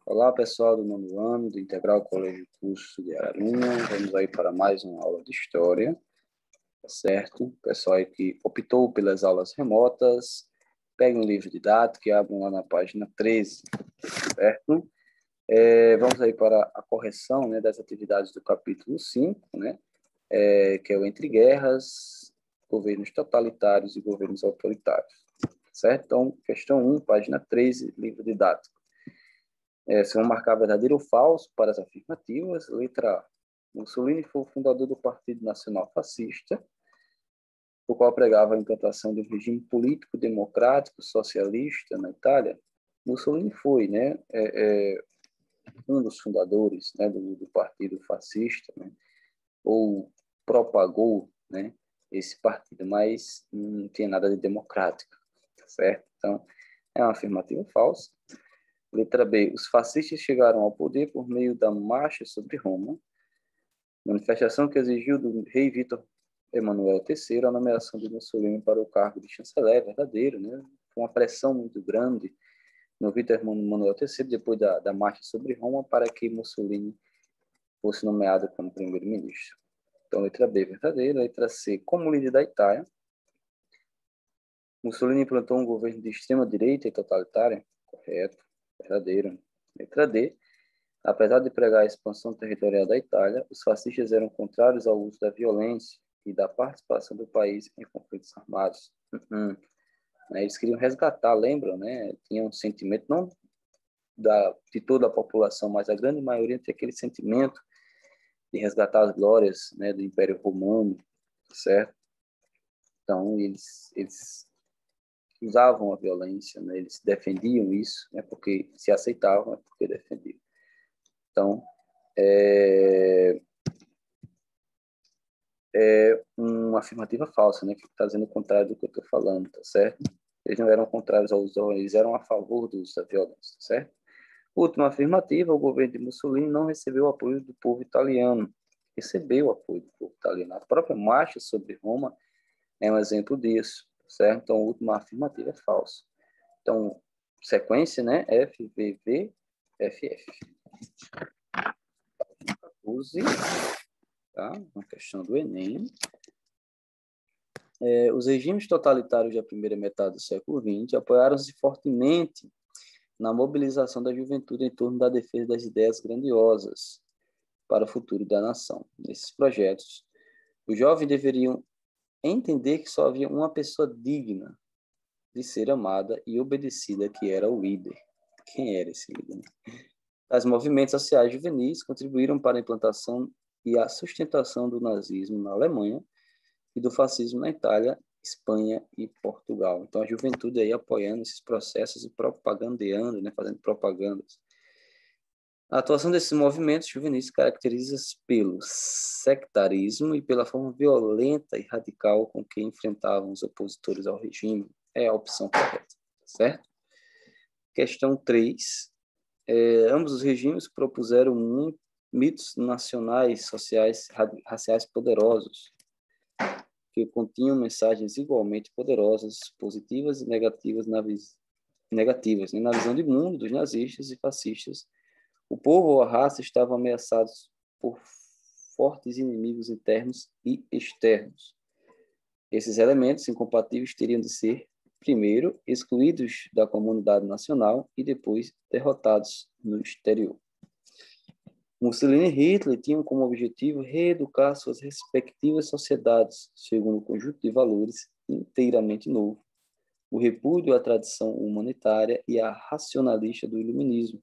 Olá, pessoal do nono ano do Integral Colégio Curso de Araruna. Vamos aí para mais uma aula de História, tá certo? Pessoal aí que optou pelas aulas remotas, pegue um livro didático e abram lá na página 13, certo? Vamos aí para a correção, né, das atividades do capítulo 5, né, que é o Entre Guerras, Governos Totalitários e Governos Autoritários, certo? Então, questão 1, página 13, livro didático. Se vão marcar verdadeiro ou falso para as afirmativas. Letra A. Mussolini foi o fundador do Partido Nacional Fascista, o qual pregava a implantação de um regime político, democrático, socialista na Itália. Mussolini foi, né, um dos fundadores, né, do Partido Fascista, né, ou propagou, né, esse partido, mas não tinha nada de democrático, certo? Então, é uma afirmativa falsa. Letra B. Os fascistas chegaram ao poder por meio da Marcha sobre Roma, manifestação que exigiu do rei Vítor Emanuel III a nomeação de Mussolini para o cargo de chanceler. Verdadeiro, né? Foi uma pressão muito grande no Vítor Emanuel III, depois da Marcha sobre Roma, para que Mussolini fosse nomeado como primeiro-ministro. Então, letra B, verdadeiro. Letra C. Como líder da Itália, Mussolini implantou um governo de extrema-direita e totalitário. Correto. Verdadeiro. Letra D. Apesar de pregar a expansão territorial da Itália, os fascistas eram contrários ao uso da violência e da participação do país em conflitos armados. Eles queriam resgatar, lembram, né? Tinha um sentimento, não de toda a população, mas a grande maioria tinha aquele sentimento de resgatar as glórias, né, do Império Romano, certo? Então, eles usavam a violência, né? Eles defendiam isso, né? Porque se aceitavam, é porque defendiam. Então, é uma afirmativa falsa, né? Que está dizendo o contrário do que eu estou falando, tá certo? Eles não eram contrários ao uso, eles eram a favor do uso da violência, tá certo? Última afirmativa, o governo de Mussolini não recebeu o apoio do povo italiano. Recebeu o apoio do povo italiano. A própria marcha sobre Roma é um exemplo disso, certo? Então, a última afirmativa é falsa. Então, sequência, né? F, V, V, F, F. 14, tá? Uma questão do Enem. Os regimes totalitários da primeira metade do século XX apoiaram-se fortemente na mobilização da juventude em torno da defesa das ideias grandiosas para o futuro da nação. Nesses projetos, os jovens deveriam entender que só havia uma pessoa digna de ser amada e obedecida, que era o líder. Quem era esse líder? Os movimentos sociais juvenis contribuíram para a implantação e a sustentação do nazismo na Alemanha e do fascismo na Itália, Espanha e Portugal. Então, a juventude aí apoiando esses processos e propagandeando, né, fazendo propagandas. A atuação desses movimentos juvenis se caracteriza pelo sectarismo e pela forma violenta e radical com que enfrentavam os opositores ao regime. É a opção correta, certo? Questão 3. Ambos os regimes propuseram mitos nacionais, sociais, raciais poderosos, que continham mensagens igualmente poderosas, positivas e negativas na visão de mundo dos nazistas e fascistas. O povo ou a raça estavam ameaçados por fortes inimigos internos e externos. Esses elementos incompatíveis teriam de ser, primeiro, excluídos da comunidade nacional e depois derrotados no exterior. Mussolini e Hitler tinham como objetivo reeducar suas respectivas sociedades segundo um conjunto de valores inteiramente novo, o repúdio à tradição humanitária e à racionalista do iluminismo,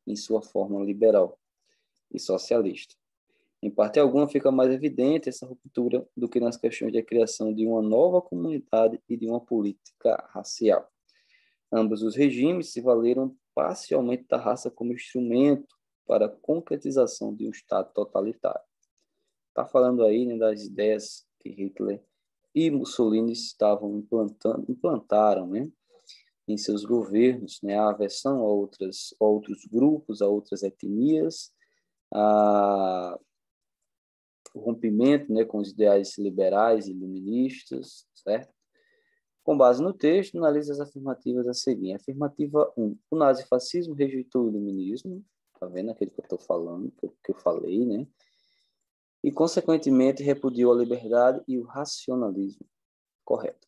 em sua forma liberal e socialista. Em parte alguma, fica mais evidente essa ruptura do que nas questões da criação de uma nova comunidade e de uma política racial. Ambos os regimes se valeram parcialmente da raça como instrumento para a concretização de um Estado totalitário. Está falando aí, né, das ideias que Hitler e Mussolini implantaram, né, em seus governos, né, a aversão a outros grupos, a outras etnias, o rompimento, né, com os ideais liberais e iluministas, certo? Com base no texto, analise as afirmativas a seguir. Afirmativa 1. O nazifascismo rejeitou o iluminismo. Está vendo aquele que eu estou falando, que eu falei, né? E, consequentemente, repudiou a liberdade e o racionalismo. Correto.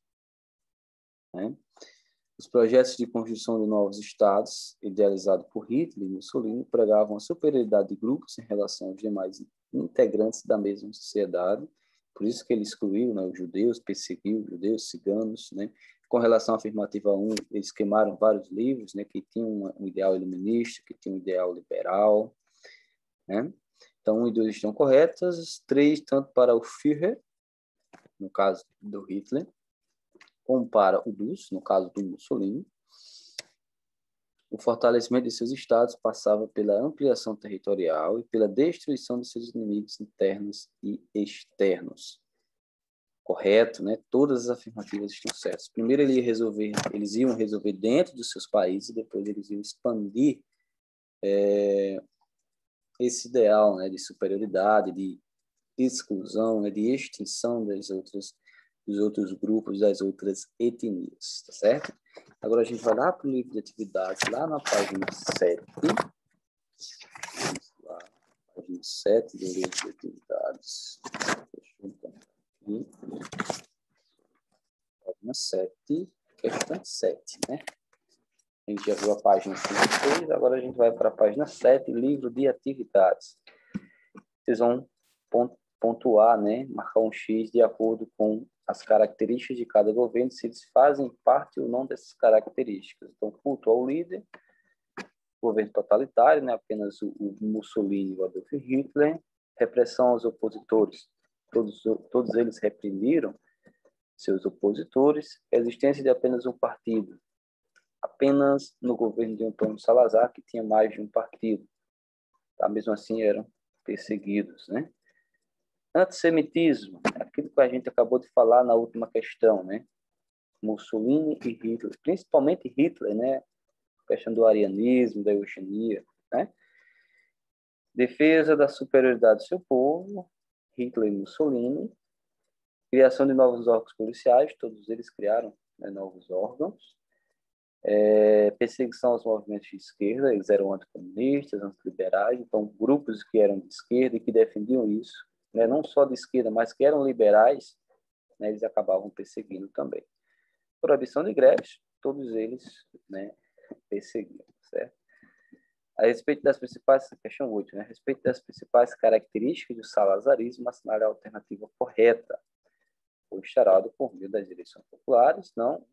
Né? Os projetos de construção de novos estados, idealizados por Hitler e Mussolini, pregavam a superioridade de grupos em relação aos demais integrantes da mesma sociedade. Por isso que ele excluiu, né, os judeus, perseguiu os judeus, ciganos. Né? Com relação à afirmativa 1, eles queimaram vários livros, né, que tinham um ideal iluminista, que tinham um ideal liberal. Né? Então, 1 e 2 estão corretas. 3, tanto para o Führer, no caso do Hitler, como para o Dus, no caso do Mussolini. O fortalecimento de seus estados passava pela ampliação territorial e pela destruição de seus inimigos internos e externos. Correto, né? Todas as afirmativas estão certas. Primeiro eles iam resolver dentro dos seus países, e depois eles iam expandir esse ideal, né, de superioridade, de exclusão, né, de extinção dos outros grupos, das outras etnias, tá certo? Agora a gente vai lá para o livro de atividades, lá na página 7. Lá, página 7 do livro de atividades. Deixa eu ver aqui. Página 7, questão 7, né? A gente já viu a página 5, agora a gente vai para a página 7, livro de atividades. Vocês vão pontuar, né? Marcar um X de acordo com as características de cada governo, se eles fazem parte ou não dessas características. Então, culto ao líder, governo totalitário, né? Apenas o Mussolini e o Adolf Hitler, repressão aos opositores, todos eles reprimiram seus opositores, existência de apenas um partido, apenas no governo de Antônio Salazar, que tinha mais de um partido. Tá? Mesmo assim, eram perseguidos, né? Antissemitismo, aquilo que a gente acabou de falar na última questão, né? Mussolini e Hitler, principalmente Hitler, né? A questão do arianismo, da eugenia, né? Defesa da superioridade do seu povo, Hitler e Mussolini. Criação de novos órgãos policiais, todos eles criaram, né, novos órgãos. Perseguição aos movimentos de esquerda, eles eram anticomunistas, antiliberais, então grupos que eram de esquerda e que defendiam isso, né, não só de esquerda, mas que eram liberais, né, eles acabavam perseguindo também. Proibição de greves, todos eles, né, perseguiam, certo? A respeito das principais, questão 8, né, a respeito das principais características do salazarismo, assinale a alternativa correta. Foi instaurado por meio das eleições populares, não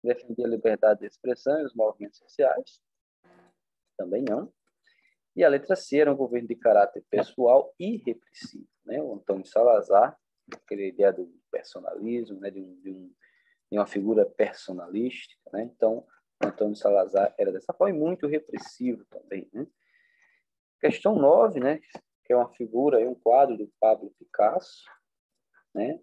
defendia a liberdade de expressão e os movimentos sociais, também não. E a letra C era um governo de caráter pessoal e repressivo, né? O Antônio Salazar, aquela ideia do personalismo, né? de uma figura personalística, né? Então, o Antônio Salazar era dessa forma e muito repressivo também, né? Questão 9, né? Que é uma figura, um quadro do Pablo Picasso, né?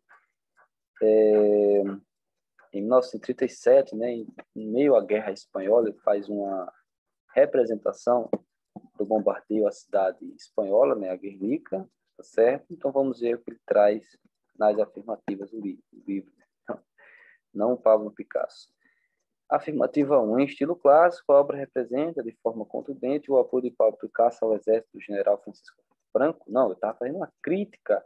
Em 1937, né, em meio à Guerra Espanhola, ele faz uma representação do bombardeio à cidade espanhola, né, a Guernica, tá certo? Então vamos ver o que ele traz nas afirmativas do livro. Não o Pablo Picasso. Afirmativa 1. Em estilo clássico, a obra representa de forma contundente o apoio de Pablo Picasso ao exército do general Francisco Franco. Não, eu estava fazendo uma crítica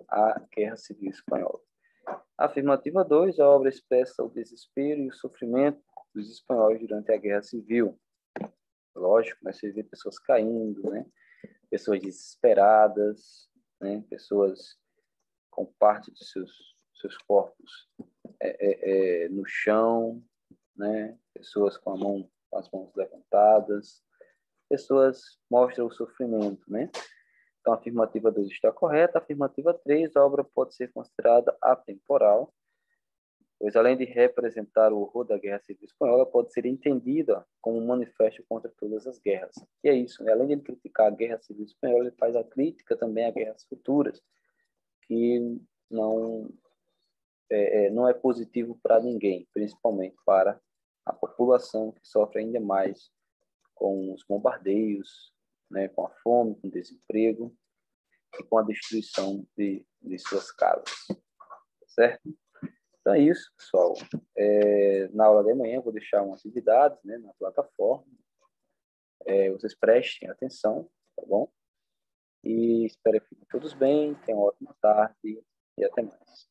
à Guerra Civil Espanhola. Afirmativa 2, a obra expressa o desespero e o sofrimento dos espanhóis durante a Guerra Civil. Lógico, né? Você vê pessoas caindo, né? Pessoas desesperadas, né? Pessoas com parte dos seus corpos no chão, né? Pessoas com as mãos levantadas. Pessoas mostram o sofrimento, né? Então, a afirmativa 2 está correta. A afirmativa 3, a obra pode ser considerada atemporal, pois, além de representar o horror da Guerra Civil Espanhola, pode ser entendida como um manifesto contra todas as guerras. E é isso, né? Além de ele criticar a Guerra Civil Espanhola, ele faz a crítica também a guerras futuras, que não é positivo para ninguém, principalmente para a população que sofre ainda mais com os bombardeios, né, com a fome, com o desemprego e com a destruição de suas casas. Certo? Então é isso, pessoal. Na aula de manhã eu vou deixar uma atividade, né, na plataforma. Vocês prestem atenção, tá bom? E espero que fiquem todos bem, tenham uma ótima tarde e até mais.